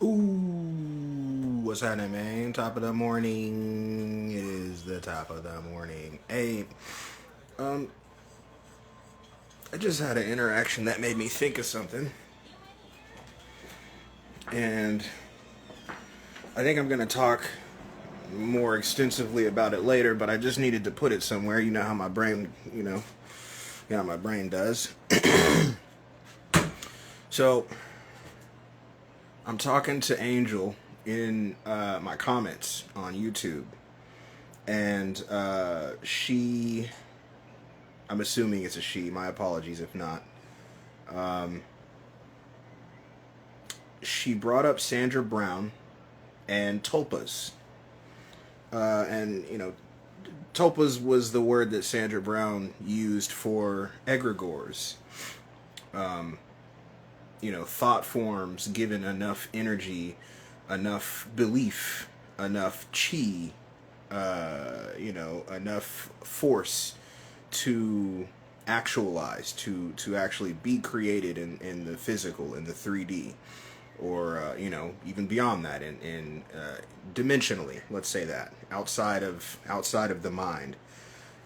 Ooh, what's happening, man? Top of the morning. It is the top of the morning. Hey, um, I just had an interaction that made me think of something, and I think I'm gonna talk more extensively about it later. But I just needed to put it somewhere. You know how my brain, how my brain does. So I'm talking to Angel in my comments on YouTube, and I'm assuming it's a she. My apologies if not. Um, she brought up Sandra Brown and tulpas, and tulpas was the word that Sandra Brown used for egregores. Um, thought forms given enough energy, enough belief, enough chi, enough force to actualize, to actually be created in the physical, in the 3D, or even beyond that, in dimensionally. Let's say that outside of the mind,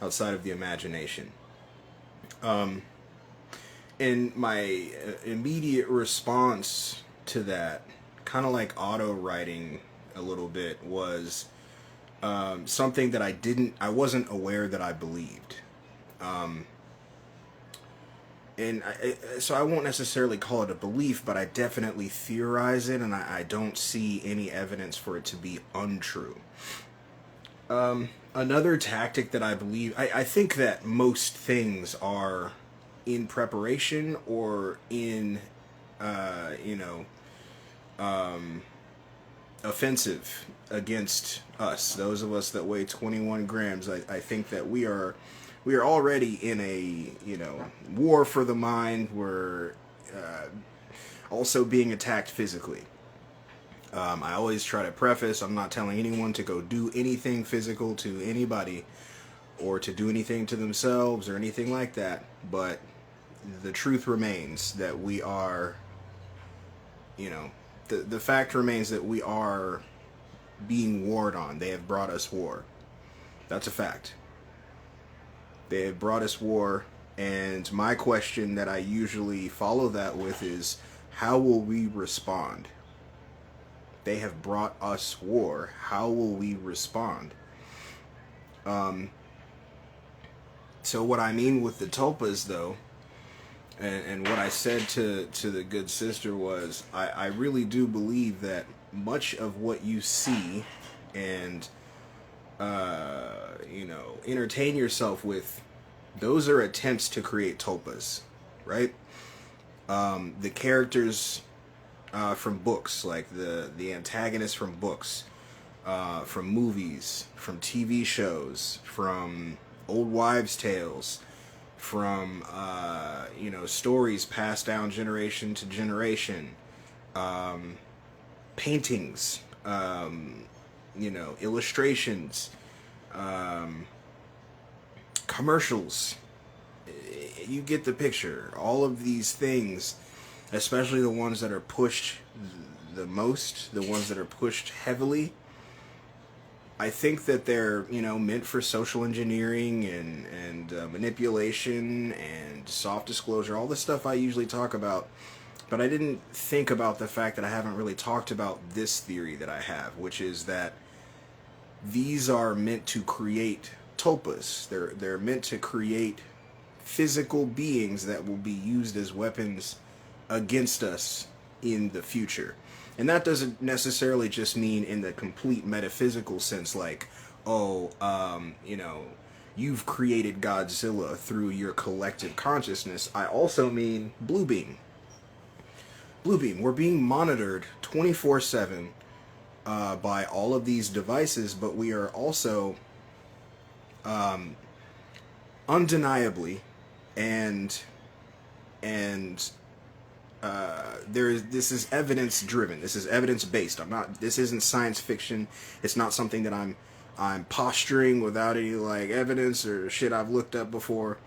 outside of the imagination. Um, and my immediate response to that, kind of like auto writing a little bit, was something that I wasn't aware that I believed. Um, so I won't necessarily call it a belief, but I definitely theorize it, and I don't see any evidence for it to be untrue. Another tactic that I believe, I think that most things are in preparation or in, uh, you know, um, offensive against us. Those of us that weigh 21 grams, I think that we are already in a war for the mind. We're uh, also being attacked physically. I always try to preface, I'm not telling anyone to go do anything physical to anybody or to do anything to themselves or anything like that, but the truth remains that we are, the fact remains that we are being warred on. They have brought us war. That's a fact. They have brought us war, and my question that I usually follow that with is, how will we respond? They have brought us war. How will we respond? Um, so what I mean with the tulpas, though, and what I said to the good sister was, I really do believe that much of what you see and entertain yourself with, those are attempts to create tulpas, right? The characters from books, like the antagonists from books, from movies, from TV shows, from old wives' tales, from stories passed down generation to generation, um, paintings, illustrations, um, commercials. You get the picture. All of these things, especially the ones that are pushed the most, the ones that are pushed heavily, I think that they're meant for social engineering and manipulation and soft disclosure, all the stuff I usually talk about. But I didn't think about the fact that I haven't really talked about this theory that I have, which is that these are meant to create tulpas. They're meant to create physical beings that will be used as weapons against us in the future. And that doesn't necessarily just mean in the complete metaphysical sense, like, oh, you've created Godzilla through your collective consciousness. I also mean Blue Beam. Blue Beam, we're being monitored 24/7 by all of these devices, but we are also um, undeniably and and this is evidence driven. This is evidence based. This isn't science fiction. It's not something that I'm posturing without any like evidence or shit I've looked up before.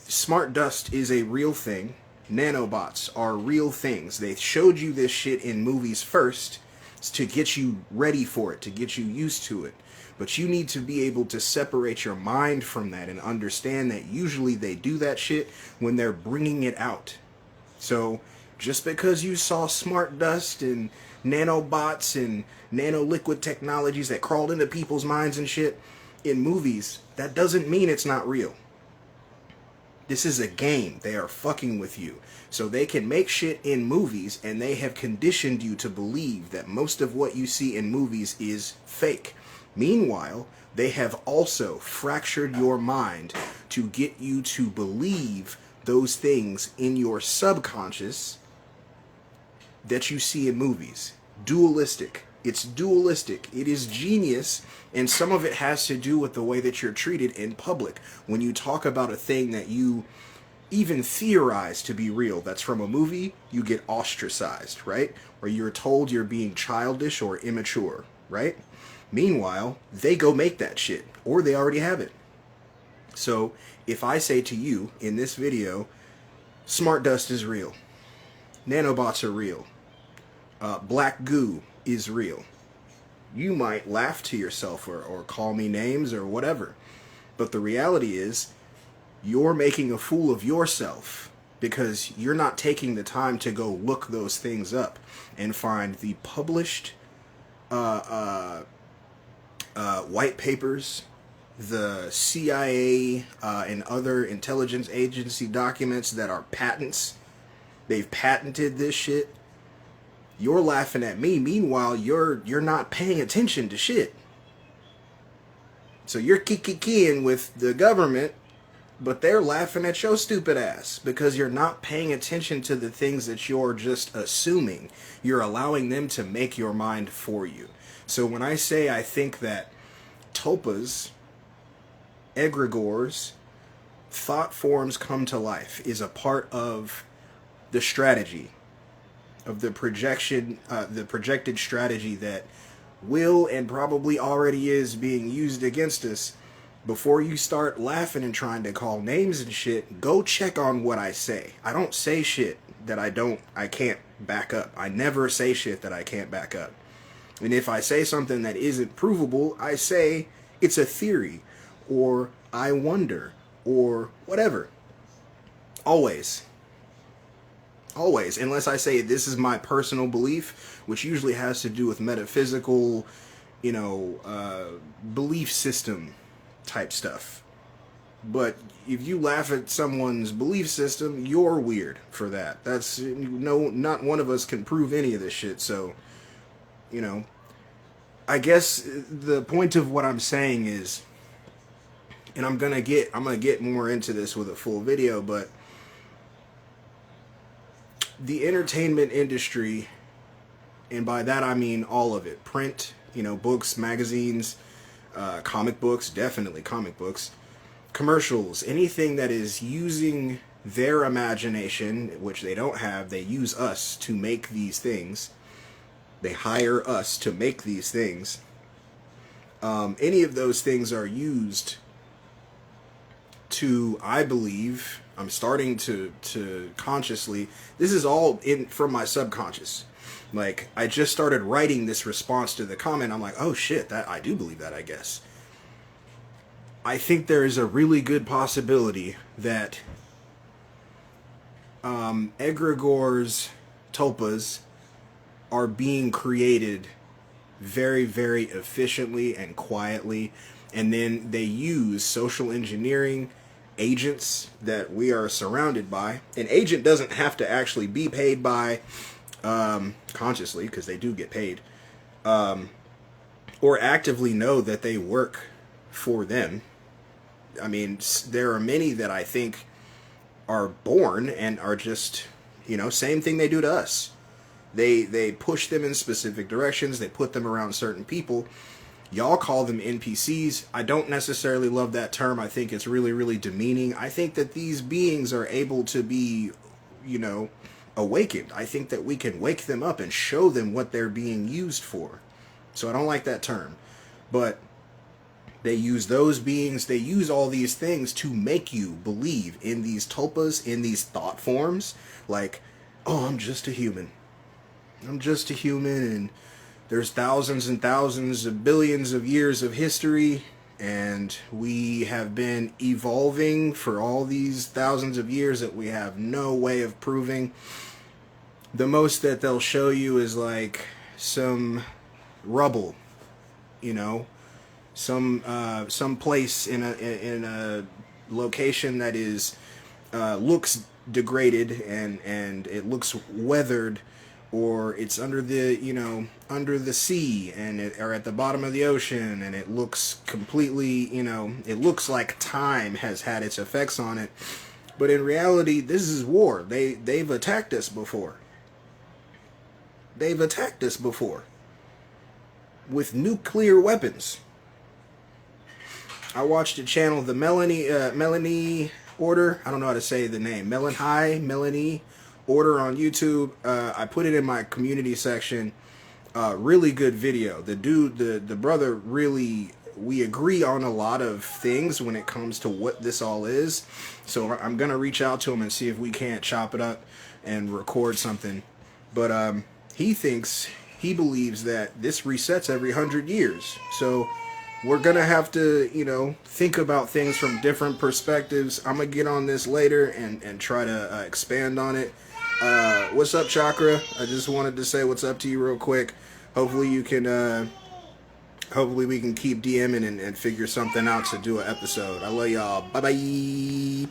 Smart dust is a real thing. nanobots are real things. They showed you this shit in movies first to get you ready for it, to get you used to it. But you need to be able to separate your mind from that and understand that usually they do that shit when they're bringing it out. So just because you saw smart dust and nanobots and nanoliquid technologies that crawled into people's minds and shit in movies, that doesn't mean it's not real. This is a game. They are fucking with you. So they can make shit in movies, and they have conditioned you to believe that most of what you see in movies is fake. Meanwhile, they have also fractured your mind to get you to believe those things in your subconscious that you see in movies. Dualistic. It's dualistic. It is genius, and some of it has to do with the way that you're treated in public. When you talk about a thing that you even theorize to be real, that's from a movie, you get ostracized, right? Or you're told you're being childish or immature, right? Meanwhile, they go make that shit, or they already have it. So, if I say to you in this video, smart dust is real, nanobots are real, black goo is real, you might laugh to yourself or call me names or whatever. But the reality is, you're making a fool of yourself because you're not taking the time to go look those things up and find the published white papers, the CIA and other intelligence agency documents that are patents. They've patented this shit. You're laughing at me. Meanwhile, you're not paying attention to shit. So you're kikiing with the government, but they're laughing at your stupid ass because you're not paying attention to the things that you're just assuming. You're allowing them to make your mind for you. So when I say I think that tulpas, egregores, thought forms come to life is a part of the strategy, of the projection, the projected strategy that will and probably already is being used against us. Before you start laughing and trying to call names and shit, go check on what I say. I don't say shit that I can't back up. I never say shit that I can't back up. And if I say something that isn't provable, I say it's a theory, or I wonder, or whatever. Always. Always. Unless I say this is my personal belief, which usually has to do with metaphysical, belief system type stuff. But if you laugh at someone's belief system, you're weird for that. That's not one of us can prove any of this shit. So, I guess the point of what I'm saying is, and I'm gonna get more into this with a full video, but the entertainment industry, and by that I mean all of it, print, books, magazines, comic books, definitely comic books, commercials, anything that is using their imagination, which they don't have, they use us to make these things. They hire us to make these things. Any of those things are used to, I believe, I'm starting to consciously, this is all from my subconscious. Like, I just started writing this response to the comment. I'm like, oh shit, that I do believe that, I guess. I think there is a really good possibility that egregores, tulpas, are being created very, very efficiently and quietly, and then they use social engineering agents that we are surrounded by. An agent doesn't have to actually be paid by consciously, because they do get paid, or actively know that they work for them. I mean, there are many that I think are born and are just, same thing they do to us. They push them in specific directions. They put them around certain people. Y'all call them NPCs. I don't necessarily love that term. I think it's really, really demeaning. I think that these beings are able to be, awakened. I think that we can wake them up and show them what they're being used for. So I don't like that term. But They use those beings, they use all these things to make you believe in these tulpas, in these thought forms. Like, oh, I'm just a human. I'm just a human, and there's thousands and thousands of billions of years of history, and we have been evolving for all these thousands of years that we have no way of proving. The most that they'll show you is like some rubble, you know, some place in a location that is looks degraded, and it looks weathered, or it's under the sea, and or at the bottom of the ocean, and it looks completely, it looks like time has had its effects on it. But in reality, this is war. They've attacked us before. They've attacked us before with nuclear weapons. I watched a channel, the Melanie Order. I don't know how to say the name. Melanie Order on YouTube. I put it in my community section. Really good video. The dude, the brother, really, we agree on a lot of things when it comes to what this all is. So I'm gonna reach out to him and see if we can't chop it up and record something. But he believes that this resets every 100 years. So we're gonna have to, think about things from different perspectives. I'm gonna get on this later and try to expand on it. What's up, Chakra? I just wanted to say what's up to you real quick. Hopefully you can, hopefully we can keep DMing and figure something out to do an episode. I love y'all. Bye-bye.